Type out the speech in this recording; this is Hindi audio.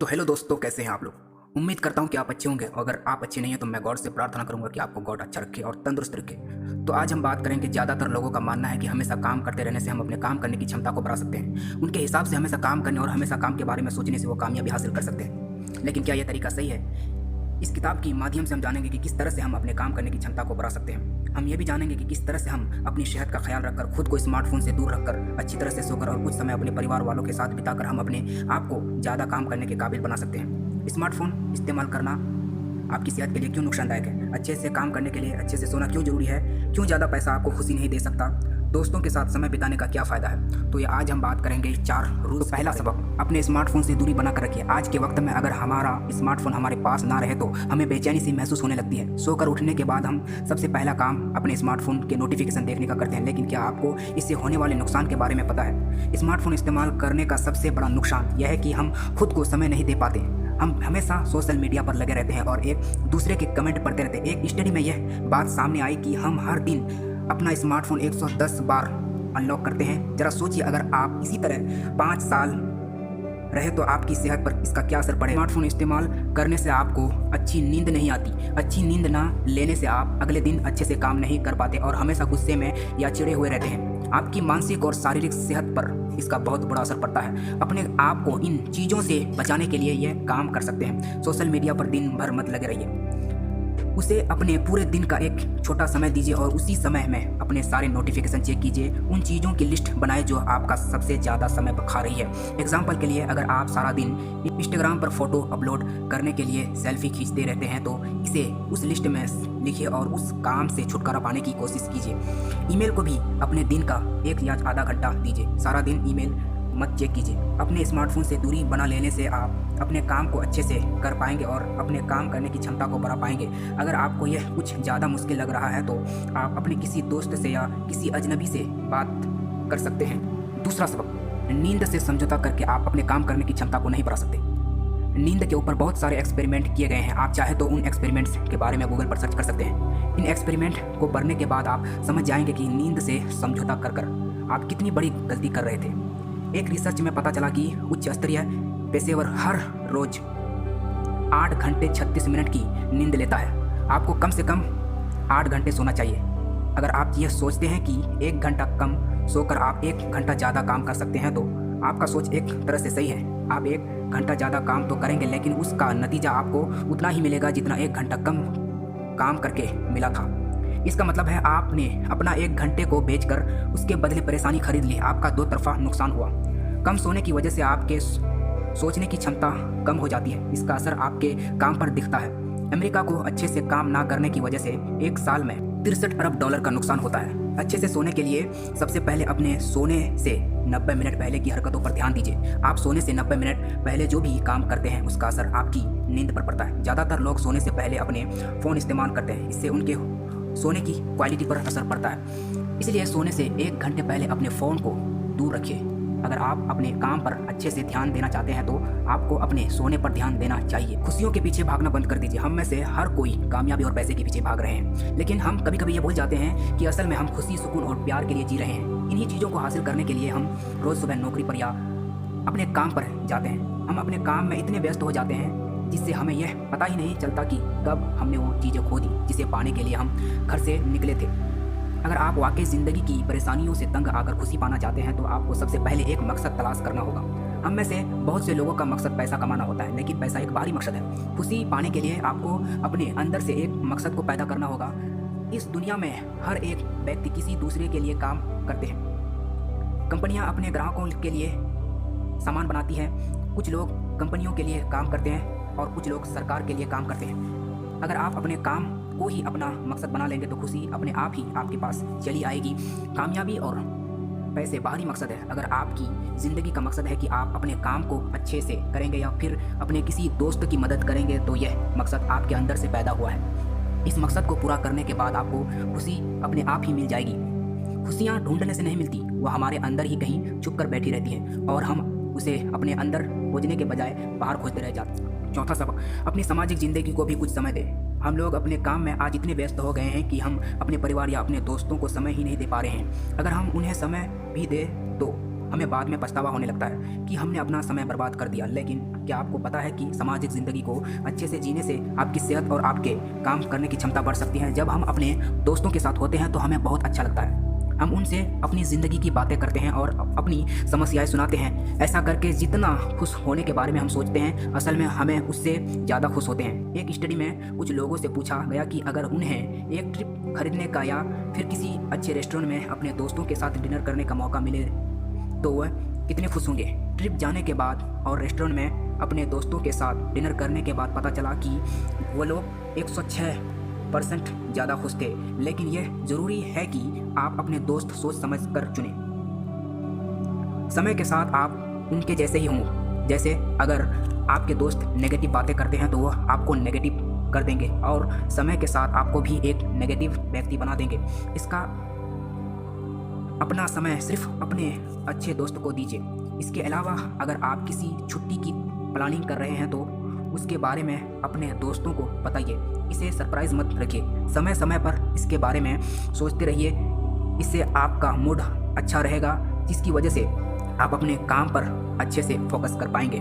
तो हेलो दोस्तों, कैसे हैं आप लोग। उम्मीद करता हूं कि आप अच्छे होंगे। और अगर आप अच्छे नहीं हैं तो मैं गॉड से प्रार्थना करूंगा कि आपको गॉड अच्छा रखे और तंदुरुस्त रखे। तो आज हम बात करेंगे, ज़्यादातर लोगों का मानना है कि हमेशा काम करते रहने से हम अपने काम करने की क्षमता को बढ़ा सकते हैं। उनके हिसाब से हमेशा काम करने और हमेशा काम के बारे में सोचने से वो कामयाबी हासिल कर सकते हैं। लेकिन क्या यह तरीका सही है? इस किताब की माध्यम से हम जानेंगे कि किस तरह से हम अपने काम करने की क्षमता को बढ़ा सकते हैं। हम ये भी जानेंगे कि किस तरह से हम अपनी सेहत का ख्याल रखकर, खुद को स्मार्टफोन से दूर रखकर, अच्छी तरह से सोकर और कुछ समय अपने परिवार वालों के साथ बिताकर हम अपने आप को ज़्यादा काम करने के काबिल बना सकते हैं। स्मार्टफोन इस्तेमाल करना आपकी सेहत के लिए क्यों नुकसानदायक है? अच्छे से काम करने के लिए अच्छे से सोना क्यों जरूरी है? क्यों ज़्यादा पैसा आपको खुशी नहीं दे सकता? दोस्तों के साथ समय बिताने का क्या फ़ायदा है? तो ये आज हम बात करेंगे 4 रूल। पहला सबक, अपने स्मार्टफोन से दूरी बनाकर रखिए। आज के वक्त में अगर हमारा स्मार्टफोन हमारे पास ना रहे तो हमें बेचैनी सी महसूस होने लगती है। सोकर उठने के बाद हम सबसे पहला काम अपने स्मार्टफोन के नोटिफिकेशन देखने का करते हैं। लेकिन क्या आपको इससे होने वाले नुकसान के बारे में पता है? स्मार्टफोन इस्तेमाल करने का सबसे बड़ा नुकसान यह है कि हम खुद को समय नहीं दे पाते। हम हमेशा सोशल मीडिया पर लगे रहते हैं और एक दूसरे के कमेंट पढ़ते रहते हैं। एक स्टडी में यह बात सामने आई कि हम हर दिन अपना स्मार्टफोन 110 बार अनलॉक करते हैं। जरा सोचिए, अगर आप इसी तरह 5 साल रहे तो आपकी सेहत पर इसका क्या असर पड़े। स्मार्टफोन इस्तेमाल करने से आपको अच्छी नींद नहीं आती। अच्छी नींद ना लेने से आप अगले दिन अच्छे से काम नहीं कर पाते और हमेशा गुस्से में या चिड़े हुए रहते हैं। आपकी मानसिक और शारीरिक सेहत पर इसका बहुत बुरा असर पड़ता है। अपने आप को इन चीज़ों से बचाने के लिए यह काम कर सकते हैं। सोशल मीडिया पर दिन भर मत लगे रहिए। उसे अपने पूरे दिन का एक छोटा समय दीजिए और उसी समय में अपने सारे नोटिफिकेशन चेक कीजिए। उन चीज़ों की लिस्ट बनाए जो आपका सबसे ज़्यादा समय खा रही है। एग्जाम्पल के लिए, अगर आप सारा दिन इंस्टाग्राम पर फोटो अपलोड करने के लिए सेल्फी खींचते रहते हैं तो इसे उस लिस्ट में लिखिए और उस काम से छुटकारा पाने की कोशिश कीजिए। ईमेल को भी अपने दिन का 1 या आधा घंटा दीजिए। सारा दिन ईमेल मत चेक कीजिए। अपने स्मार्टफोन से दूरी बना लेने से आप अपने काम को अच्छे से कर पाएंगे और अपने काम करने की क्षमता को बढ़ा पाएंगे। अगर आपको यह कुछ ज़्यादा मुश्किल लग रहा है तो आप अपने किसी दोस्त से या किसी अजनबी से बात कर सकते हैं। दूसरा सबक, नींद से समझौता करके आप अपने काम करने की क्षमता को नहीं बढ़ा सकते। नींद के ऊपर बहुत सारे एक्सपेरिमेंट किए गए हैं। आप चाहे तो उन एक्सपेरिमेंट्स के बारे में गूगल पर सर्च कर सकते हैं। इन एक्सपेरिमेंट को पढ़ने के बाद आप समझ जाएंगे कि नींद से समझौता कर आप कितनी बड़ी गलती कर रहे थे। एक रिसर्च में पता चला कि उच्च स्तरीय पेशेवर हर रोज 8 घंटे 36 मिनट की नींद लेता है। आपको कम से कम 8 घंटे सोना चाहिए। अगर आप यह सोचते हैं कि 1 घंटा कम सोकर आप 1 घंटा ज़्यादा काम कर सकते हैं तो आपका सोच एक तरह से सही है। आप 1 घंटा ज़्यादा काम तो करेंगे लेकिन उसका नतीजा आपको उतना ही मिलेगा जितना 1 घंटा कम काम करके मिला था। इसका मतलब है आपने अपना 1 घंटे को बेचकर उसके बदले परेशानी खरीद ली। आपका 2 तरफा नुकसान हुआ। कम सोने की वजह से आपके सोचने की क्षमता कम हो जाती है। इसका असर आपके काम पर दिखता है। अमेरिका को अच्छे से काम ना करने की वजह से 1 साल में $63 अरब का नुकसान होता है। अच्छे से सोने के लिए सबसे पहले अपने सोने से 90 मिनट पहले की हरकतों पर ध्यान दीजिए। आप सोने से 90 मिनट पहले जो भी काम करते हैं उसका असर आपकी नींद पर पड़ता है। ज़्यादातर लोग सोने से पहले अपने फ़ोन इस्तेमाल करते हैं। इससे उनके सोने की क्वालिटी पर असर पड़ता है। इसलिए सोने से 1 घंटे पहले अपने फ़ोन को दूर रखिए। अगर आप अपने काम पर अच्छे से ध्यान देना चाहते हैं तो आपको अपने सोने पर ध्यान देना चाहिए। खुशियों के पीछे भागना बंद कर दीजिए। हम में से हर कोई कामयाबी और पैसे के पीछे भाग रहे हैं, लेकिन हम कभी कभी ये भूल जाते हैं कि असल में हम खुशी, सुकून और प्यार के लिए जी रहे हैं। इन्हीं चीज़ों को हासिल करने के लिए हम रोज़ सुबह नौकरी पर या अपने काम पर जाते हैं। हम अपने काम में इतने व्यस्त हो जाते हैं जिससे हमें यह पता ही नहीं चलता कि कब हमने वो चीज़ें खो दी जिसे पाने के लिए हम घर से निकले थे। अगर आप वाकई ज़िंदगी की परेशानियों से तंग आकर खुशी पाना चाहते हैं तो आपको सबसे पहले एक मकसद तलाश करना होगा। हम में से बहुत से लोगों का मकसद पैसा कमाना होता है, लेकिन पैसा एक बाहरी मकसद है। खुशी पाने के लिए आपको अपने अंदर से एक मकसद को पैदा करना होगा। इस दुनिया में हर एक व्यक्ति किसी दूसरे के लिए काम करते हैं। कंपनियां अपने ग्राहकों के लिए सामान बनाती हैं। कुछ लोग कंपनियों के लिए काम करते हैं और कुछ लोग सरकार के लिए काम करते हैं। अगर आप अपने काम को ही अपना मकसद बना लेंगे तो खुशी अपने आप ही आपके पास चली आएगी। कामयाबी और पैसे बाहरी मकसद है। अगर आपकी ज़िंदगी का मकसद है कि आप अपने काम को अच्छे से करेंगे या फिर अपने किसी दोस्त की मदद करेंगे तो यह मकसद आपके अंदर से पैदा हुआ है। इस मकसद को पूरा करने के बाद आपको खुशी अपने आप ही मिल जाएगी। खुशियाँ ढूंढने से नहीं मिलती, वह हमारे अंदर ही कहीं छुप कर बैठी रहती हैं और हम उसे अपने अंदर खोजने के बजाय बाहर खोजते रह जाते हैं। चौथा सबक, अपनी सामाजिक ज़िंदगी को भी कुछ समय दें। हम लोग अपने काम में आज इतने व्यस्त हो गए हैं कि हम अपने परिवार या अपने दोस्तों को समय ही नहीं दे पा रहे हैं। अगर हम उन्हें समय भी दें तो हमें बाद में पछतावा होने लगता है कि हमने अपना समय बर्बाद कर दिया। लेकिन क्या आपको पता है कि सामाजिक ज़िंदगी को अच्छे से जीने से आपकी सेहत और आपके काम करने की क्षमता बढ़ सकती है। जब हम अपने दोस्तों के साथ होते हैं तो हमें बहुत अच्छा लगता है। हम उनसे अपनी ज़िंदगी की बातें करते हैं और अपनी समस्याएं सुनाते हैं। ऐसा करके जितना खुश होने के बारे में हम सोचते हैं, असल में हमें उससे ज़्यादा खुश होते हैं। एक स्टडी में कुछ लोगों से पूछा गया कि अगर उन्हें एक ट्रिप खरीदने का या फिर किसी अच्छे रेस्टोरेंट में अपने दोस्तों के साथ डिनर करने का मौका मिले तो वह कितने खुश होंगे। ट्रिप जाने के बाद और रेस्टोरेंट में अपने दोस्तों के साथ डिनर करने के बाद पता चला कि वो लोग 106% ज़्यादा खुश थे। लेकिन यह ज़रूरी है कि आप अपने दोस्त सोच समझ कर चुनें। समय के साथ आप उनके जैसे ही हों। जैसे अगर आपके दोस्त नेगेटिव बातें करते हैं तो वह आपको नेगेटिव कर देंगे और समय के साथ आपको भी एक नेगेटिव व्यक्ति बना देंगे। इसका अपना समय सिर्फ अपने अच्छे दोस्त को दीजिए। इसके अलावा अगर आप किसी छुट्टी की प्लानिंग कर रहे हैं तो उसके बारे में अपने दोस्तों को बताइए। इसे सरप्राइज़ मत रखिए। समय समय पर इसके बारे में सोचते रहिए। इससे आपका मूड अच्छा रहेगा, जिसकी वजह से आप अपने काम पर अच्छे से फोकस कर पाएंगे।